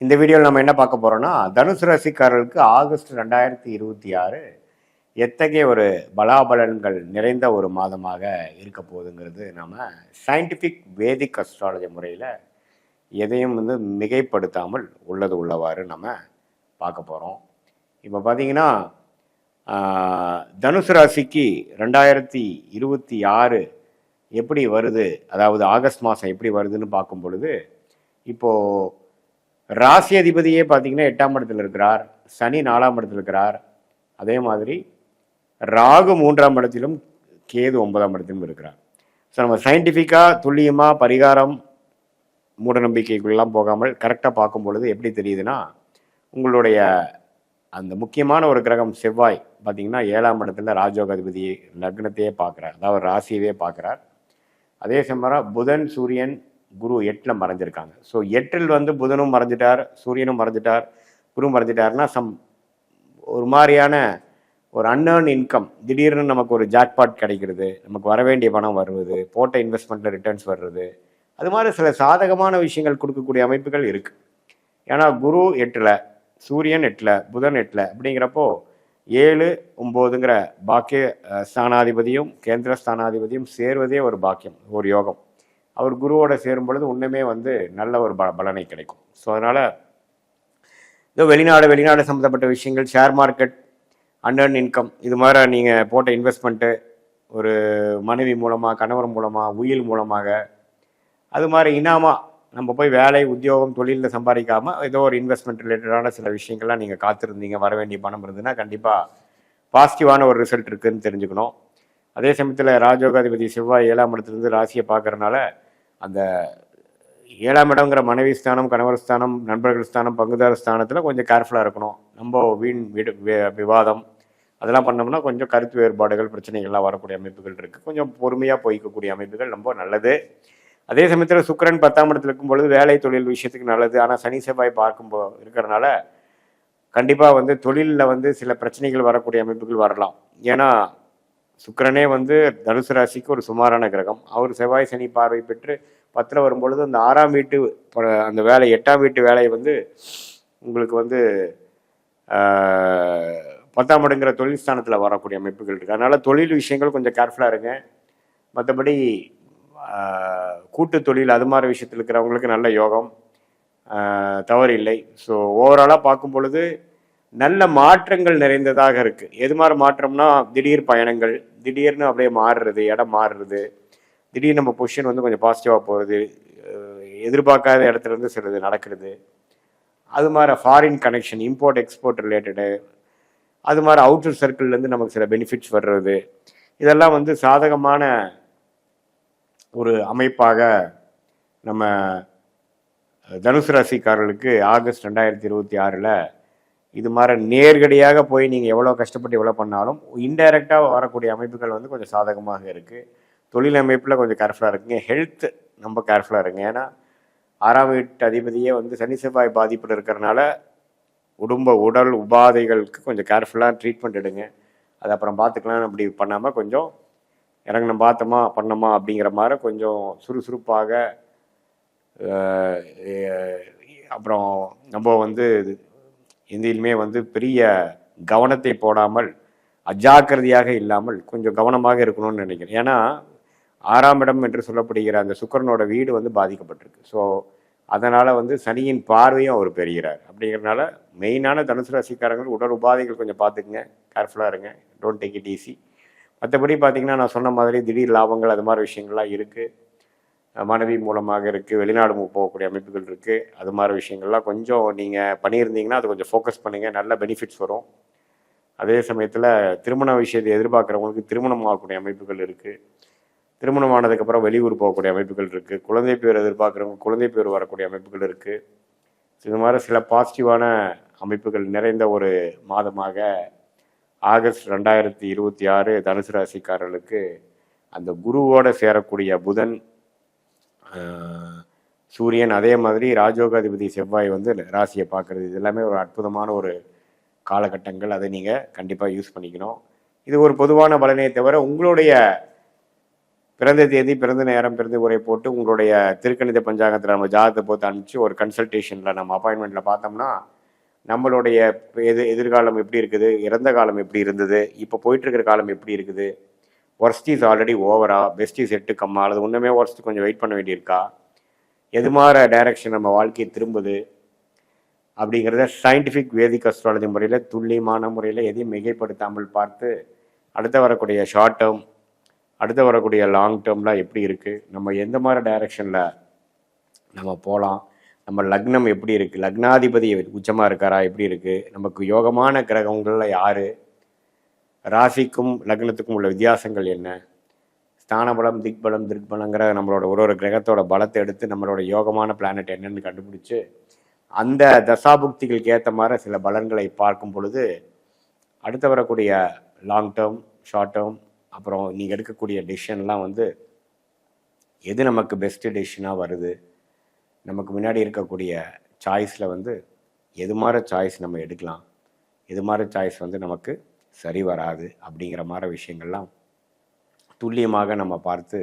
இந்த வீடியோவில் நம்ம என்ன பார்க்க போறோம்னா தனுசு ராசிக்காரர்களுக்கு ஆகஸ்ட் 2026 எத்தகைய ஒரு பலாபலன்கள் நிறைந்த ஒரு மாதமாக இருக்க போகுதுங்கிறது நம்ம சயின்டிஃபிக் வேதிக் அஸ்ட்ராலஜி முறையில் எதையும் மிகைப்படுத்தாமல் உள்ளது உள்ளவாறு நம்ம பார்க்க போகிறோம். இப்போ பார்த்தீங்கன்னா தனுசு ராசிக்கு 2026 எப்படி வருது, அதாவது ஆகஸ்ட் மாதம் எப்படி வருதுன்னு பார்க்கும் பொழுது, இப்போது ராசி அதிபதியே பார்த்தீங்கன்னா 8ஆம் இடத்துல இருக்கிறார், சனி 4ஆம் இடத்துல இருக்கிறார், அதே மாதிரி ராகு 3ஆம் இடத்திலும் கேது 9ஆம் இடத்திலும் இருக்கிறார். ஸோ நம்ம சயின்டிஃபிக்காக துல்லியமாக பரிகாரம் மூடநம்பிக்கைக்குள்ளெல்லாம் போகாமல் கரெக்டாக பார்க்கும் பொழுது எப்படி தெரியுதுன்னா, உங்களுடைய அந்த முக்கியமான ஒரு கிரகம் செவ்வாய் பார்த்தீங்கன்னா 7ஆம் இடத்துல ராஜயோக அதிபதி லக்னத்தையே பார்க்குறார், அதாவது ராசியவே பார்க்குறார். அதே சமயம் புதன் சூரியன் குரு 8ல் மறைஞ்சிருக்காங்க. ஸோ 8ல் புதனும் மறைஞ்சிட்டார், சூரியனும் மறைஞ்சிட்டார், குரு மறைஞ்சிட்டார்னா ஒரு மாதிரியான ஒரு அன்ஏர்ன் இன்கம், திடீர்னு நமக்கு ஒரு ஜாக்பாட் கிடைக்கிறது, நமக்கு வர வேண்டிய பணம் வருவது, போட்ட இன்வெஸ்ட்மெண்ட்டில் ரிட்டர்ன்ஸ் வர்றது, அது மாதிரி சில சாதகமான விஷயங்கள் கொடுக்கக்கூடிய அமைப்புகள் இருக்குது. ஏன்னா குரு 8ல், சூரியன் 8ல், புதன் 8ல் அப்படிங்கிறப்போ 7, 9ங்கிற பாக்கிய ஸ்தானாதிபதியும் கேந்திர ஸ்தானாதிபதியும் சேர்வதே ஒரு பாக்கியம், ஒரு யோகம். அவர் குருவோட சேரும் பொழுது இன்னுமே நல்ல ஒரு பலனை கிடைக்கும். ஸோ அதனால் இதோ வெளிநாடு சம்மந்தப்பட்ட விஷயங்கள், ஷேர் மார்க்கெட், அன்எர்ன் இன்கம், இது மாதிரி நீங்கள் போட்ட இன்வெஸ்ட்மெண்ட்டு, ஒரு மனைவி மூலமாக, கணவர் மூலமாக, உயில் மூலமாக, அது மாதிரி இனாமா நம்ம போய் வேலை உத்தியோகம் தொழிலில் சம்பாதிக்காமல் ஏதோ ஒரு இன்வெஸ்ட்மெண்ட் ரிலேட்டடான சில விஷயங்கள்லாம் நீங்கள் காத்திருந்தீங்க, வர வேண்டிய பணம் இருந்ததுன்னா கண்டிப்பாக பாசிட்டிவான ஒரு ரிசல்ட் இருக்குதுன்னு தெரிஞ்சுக்கணும். அதே சமயத்தில் ராஜயோகாதிபதி செவ்வாய் 7ஆம் இடத்துலேருந்து ராசியை பார்க்கறனால அந்த 7ஆம் இடங்கிற மனைவி ஸ்தானம், கணவர் ஸ்தானம், நண்பர்கள் ஸ்தானம், பங்குதார ஸ்தானத்தில் கொஞ்சம் கேர்ஃபுல்லாக இருக்கணும். நம்ம வீண் விவாதம் அதெல்லாம் பண்ணோம்னா கொஞ்சம் கருத்து வேறுபாடுகள், பிரச்சனைகள்லாம் வரக்கூடிய அமைப்புகள் இருக்குது. கொஞ்சம் பொறுமையாக போய்க்கக்கூடிய அமைப்புகள் ரொம்ப நல்லது. அதே சமயத்தில் சுக்கிரன் 10ஆம் இடத்துல இருக்கும்பொழுது வேலை தொழில் விஷயத்துக்கு நல்லது. ஆனால் சனி செவ்வாய் இருக்கிறனால கண்டிப்பாக தொழிலில் சில பிரச்சனைகள் வரக்கூடிய அமைப்புகள் வரலாம். ஏன்னா சுக்கிரனே தனுசு ராசிக்கு ஒரு சுமாரான கிரகம். அவர் செவ்வாய் சனி பார்வை பெற்று 10ல் வரும்பொழுது அந்த 6ஆம் வீட்டு அந்த வேலை, 8ஆம் வீட்டு வேலையை உங்களுக்கு 10ஆம் இடங்கிற தொழில் ஸ்தானத்தில் வரக்கூடிய அமைப்புகள் இருக்குது. அதனால் தொழில் விஷயங்கள் கொஞ்சம் கேர்ஃபுல்லாக இருங்க. மற்றபடி கூட்டு தொழில் அது மாதிரி விஷயத்தில் இருக்கிறவங்களுக்கு நல்ல யோகம், தவறு இல்லை. ஸோ ஓவராலாக பார்க்கும் பொழுது நல்ல மாற்றங்கள் நிறைந்ததாக இருக்குது. எது மாதிரி மாற்றம்னா திடீர் பயணங்கள், திடீர்னு அப்படியே மாறுறது, இடம் மாறுறது, திடீர்னு நம்ம பொசிஷன் கொஞ்சம் பாசிட்டிவாக போகிறது, எதிர்பார்க்காத இடத்துலேருந்து சிலது நடக்கிறது, அது மாதிரி foreign connection, import export related, அது மாதிரி அவுட்டர் சர்க்கிள்லேருந்து நமக்கு சில பெனிஃபிட்ஸ் வர்றது, இதெல்லாம் சாதகமான ஒரு அமைப்பாக நம்ம தனுசு ராசிக்காரர்களுக்கு ஆகஸ்ட் 2026 இது மாதிரி நேரடியாக போய் நீங்கள் எவ்வளோ கஷ்டப்பட்டு எவ்வளோ பண்ணாலும் இன்டைரக்டாக வரக்கூடிய அமைப்புகள் கொஞ்சம் சாதகமாக இருக்குது. தொழில் அமைப்பில் கொஞ்சம் கேர்ஃபுல்லாக இருக்குங்க. ஹெல்த் ரொம்ப கேர்ஃபுல்லாக இருங்க. ஏன்னா 6ஆம் வீட்டு அதிபதியே சனி செவ்வாய் பாதிப்பில் இருக்கிறனால உடல் உபாதைகளுக்கு கொஞ்சம் கேர்ஃபுல்லாக ட்ரீட்மெண்ட் எடுங்க. அது அப்புறம் பார்த்துக்கலாம். அப்படி பண்ணாமல் கொஞ்சம் இறங்கணும், பார்த்தோமா பண்ணோமா அப்படிங்கிற மாதிரி கொஞ்சம் சுறுசுறுப்பாக, அப்புறம் நம்ம எந்திலுமே பெரிய கவனத்தை போடாமல், அஜாக்கிரதையாக இல்லாமல் கொஞ்சம் கவனமாக இருக்கணும்னு நினைக்கிறேன். ஏன்னா 6ஆம் இடம் என்று சொல்லப்படுகிற அந்த சுக்கிரனோட வீடு பாதிக்கப்பட்டிருக்கு. ஸோ அதனால் சனியின் பார்வையும் அவர் பெறுகிறார். அப்படிங்கிறதுனால மெயினான தனுசு ராசிக்காரங்கள் உடல் உபாதைகள் கொஞ்சம் பார்த்துக்குங்க, கேர்ஃபுல்லாக இருங்க, டோன்ட் டேக் இட் ஈஸி. மற்றபடி பார்த்திங்கன்னா நான் சொன்ன மாதிரி திடீர் லாபங்கள் அது மாதிரி விஷயங்கள்லாம் இருக்குது. மனைவி மூலமாக இருக்குது, வெளிநாடு போகக்கூடிய அமைப்புகள் இருக்குது. அது மாதிரி விஷயங்கள்லாம் கொஞ்சம் நீங்கள் பண்ணியிருந்தீங்கன்னா அது கொஞ்சம் ஃபோக்கஸ் பண்ணுங்கள், நல்ல பெனிஃபிட்ஸ் வரும். அதே சமயத்தில் திருமண விஷயத்தை எதிர்பார்க்குறவங்களுக்கு திருமணம் ஆகக்கூடிய அமைப்புகள் இருக்குது. திருமணம் ஆனதுக்கப்புறம் வெளியூர் போகக்கூடிய அமைப்புகள் இருக்குது. குழந்தை பேர் எதிர்பார்க்குறவங்க குழந்தை பேர் வரக்கூடிய அமைப்புகள் இருக்குது. இது மாதிரி சில பாசிட்டிவான அமைப்புகள் நிறைந்த ஒரு மாதமாக ஆகஸ்ட் 2026 தனுசு ராசிக்காரர்களுக்கு அந்த குருவோடு சேரக்கூடிய புதன், சூரியன், அதே மாதிரி ராஜயோகாதிபதி செவ்வாய் ராசியை பார்க்குறது, இது எல்லாமே ஒரு அற்புதமான ஒரு காலகட்டங்கள். அதை நீங்கள் கண்டிப்பாக யூஸ் பண்ணிக்கணும். இது ஒரு பொதுவான பலனே தவிர உங்களுடைய பிறந்த தேதி, பிறந்த நேரம், பிறந்த உரை போட்டு உங்களுடைய திருக்கணித பஞ்சாங்கத்தில் நம்ம ஜாதகத்தை போட்டு அனுப்பிச்சு ஒரு கன்சல்டேஷனில் நம்ம அப்பாயின்மெண்ட்டில் பார்த்தோம்னா நம்மளுடைய எதிர்காலம் எப்படி இருக்குது, இறந்த காலம் எப்படி இருந்தது, இப்போ போயிட்டுருக்கிற காலம் எப்படி இருக்குது, ஒர்ஸ்ட் இஸ் ஆல்ரெடி ஓவரா, பெஸ்ட் இஸ் எட்டு கம்மா, அல்லது ஒன்றுமே ஒர்ஸ்ட் கொஞ்சம் வெயிட் பண்ண வேண்டியிருக்கா, எது மாதிரி டைரக்ஷன் நம்ம வாழ்க்கையை திரும்புது அப்படிங்கிறத சயின்டிஃபிக் வேதிக் அஸ்ட்ராலஜி முறையில் துல்லியமான முறையில் எதையும் மிகைப்படுத்தாமல் பார்த்து அடுத்த வரக்கூடிய ஷார்ட் டேர்ம், அடுத்து வரக்கூடிய லாங் டேர்ம்லாம் எப்படி இருக்குது, நம்ம எந்த மாதிரி டைரக்ஷனில் நம்ம போகலாம், நம்ம லக்னம் எப்படி இருக்குது, லக்னாதிபதி உச்சமாக இருக்காரா எப்படி இருக்குது, நமக்கு யோகமான கிரகங்களில் யார், ராசிக்கும் லக்னத்துக்கும் உள்ள வித்தியாசங்கள் என்ன, ஸ்தானபலம், திக்பலம், திருக்பலங்கிற நம்மளோட ஒரு கிரகத்தோட பலத்தை எடுத்து நம்மளோட யோகமான பிளானட் என்னன்னு கண்டுபிடிச்சு அந்த தசாபுக்திகளுக்கு ஏற்ற மாதிரி சில பலன்களை பார்க்கும் பொழுது அடுத்து வரக்கூடிய லாங் டேர்ம், ஷார்ட் டேர்ம், அப்புறம் நீங்கள் எடுக்கக்கூடிய டெசிஷன்லாம் வந்து எது நமக்கு பெஸ்ட்டு டெசிஷனாக வருது, நமக்கு முன்னாடி இருக்கக்கூடிய சாய்ஸில் வந்து எது மாதிரி சாய்ஸ் நம்ம எடுக்கலாம், எது மாதிரி சாய்ஸ் வந்து நமக்கு சரி வராது அப்படிங்கிற மாதிரி விஷயங்கள்லாம் துல்லியமாக நம்ம பார்த்து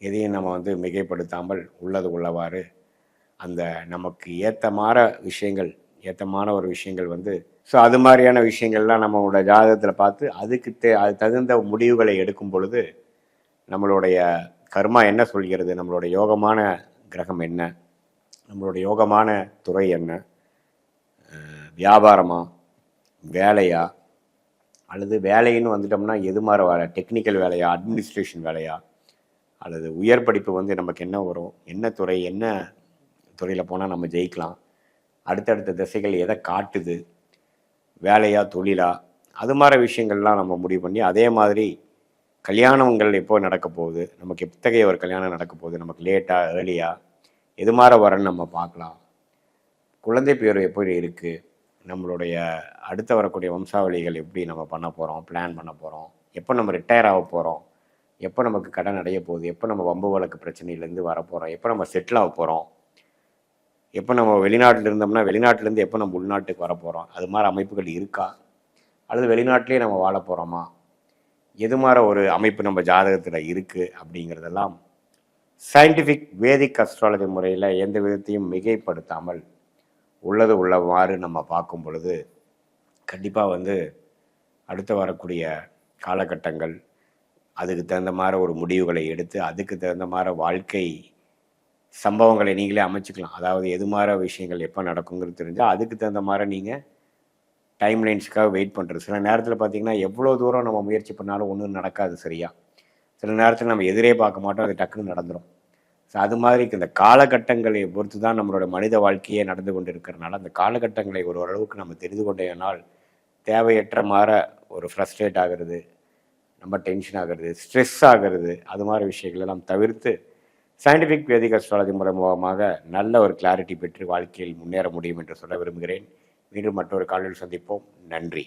எதையும் நம்ம வந்து மிகைப்படுத்தாமல் உள்ளது உள்ளவாறு அந்த நமக்கு ஏற்றமான ஒரு விஷயங்கள் வந்து ஸோ அது மாதிரியான விஷயங்கள்லாம் நம்மளோட ஜாதகத்தில் பார்த்து அது தகுந்த முடிவுகளை எடுக்கும் பொழுது நம்மளுடைய கர்மா என்ன சொல்கிறது, நம்மளோட யோகமான கிரகம் என்ன, நம்மளோட யோகமான துறை என்ன, வியாபாரமா, வேலையா, அல்லது வேலைன்னு வந்துட்டோம்னா எது மாதிரி வேலை, டெக்னிக்கல் வேலையா, அட்மினிஸ்ட்ரேஷன் வேலையா, அல்லது உயர் படிப்பு வந்து நமக்கு என்ன வரும், என்ன துறை, என்ன துறையில் போனால் நம்ம ஜெயிக்கலாம், அடுத்தடுத்த திசைகள் எதை காட்டுது, வேலையா தொழிலா, அது மாதிரி விஷயங்கள்லாம் நம்ம முடிவு பண்ணி அதே மாதிரி கல்யாணங்கள் எப்போ நடக்க போகுது, நமக்கு எத்தகைய ஒரு கல்யாணம் நடக்க போகுது, நமக்கு லேட்டாக ஏர்லியாக எது மாதிரி வரன்னு நம்ம பார்க்கலாம், குழந்தை பேர் எப்படி இருக்குது, நம்மளுடைய அடுத்த வரக்கூடிய வம்சாவளிகள் எப்படி நம்ம பண்ண போகிறோம், பிளான் பண்ண போகிறோம், எப்போ நம்ம ரிட்டையர் ஆக போகிறோம், எப்போ நமக்கு கடன் அடைய போகுது, எப்போ நம்ம வம்பு வழக்கு பிரச்சனையிலேருந்து வர போகிறோம், எப்போ நம்ம செட்டில் ஆக போகிறோம், எப்போ நம்ம வெளிநாட்டில் இருந்தோம்னா வெளிநாட்டிலேருந்து எப்போ நம்ம உள்நாட்டுக்கு வர போகிறோம், அது மாதிரி அமைப்புகள் இருக்கா, அல்லது வெளிநாட்டிலே நம்ம வாழ போகிறோமா, எது மாதிரி ஒரு அமைப்பு நம்ம ஜாதகத்தில் இருக்குது அப்படிங்கிறதெல்லாம் சயின்டிஃபிக் வேதிக் அஸ்ட்ராலஜி முறையில் எந்த விதத்தையும் மிகைப்படுத்தாமல் உள்ளது உள்ளவாறு நம்ம பார்க்கும் பொழுது கண்டிப்பாக வந்து அடுத்து வரக்கூடிய காலகட்டங்கள் அதுக்கு தகுந்த மாதிரி ஒரு முடிவுகளை எடுத்து அதுக்கு தகுந்த மாதிரி வாழ்க்கை சம்பவங்களை நீங்களே அமைச்சிக்கலாம். அதாவது எது மாதிரி விஷயங்கள் எப்போ நடக்குங்கிறது தெரிஞ்சால் அதுக்கு தகுந்த மாதிரி நீங்கள் டைம்லைன்ஸுக்காக வெயிட் பண்ணுறது. சில நேரத்தில் பார்த்திங்கன்னா எவ்வளோ தூரம் நம்ம முயற்சி பண்ணாலும் ஒன்றும் நடக்காது சரியாக. சில நேரத்தில் நம்ம எதிரே பார்க்க மாட்டோம், அது டக்குன்னு நடந்துடும். ஸோ அது மாதிரி இந்த காலகட்டங்களை பொறுத்து தான் நம்மளோட மனித வாழ்க்கையே நடந்து கொண்டு இருக்கிறனால அந்த காலகட்டங்களை ஓரளவுக்கு நம்ம தெரிந்து கொண்டேனால் தேவையற்ற மாதிரி ஒரு ஃப்ரஸ்ட்ரேட் ஆகிறது, நம்ம டென்ஷன் ஆகிறது, ஸ்ட்ரெஸ் ஆகிறது, அது மாதிரி விஷயங்களை நாம் தவிர்த்து சயின்டிஃபிக் வேதிக் அஸ்ட்ராலஜி மூலமாக நல்ல ஒரு கிளாரிட்டி பெற்று வாழ்க்கையில் முன்னேற முடியும் என்று சொல்ல விரும்புகிறேன். மீண்டும் மற்றொரு காலையில் சந்திப்போம். நன்றி.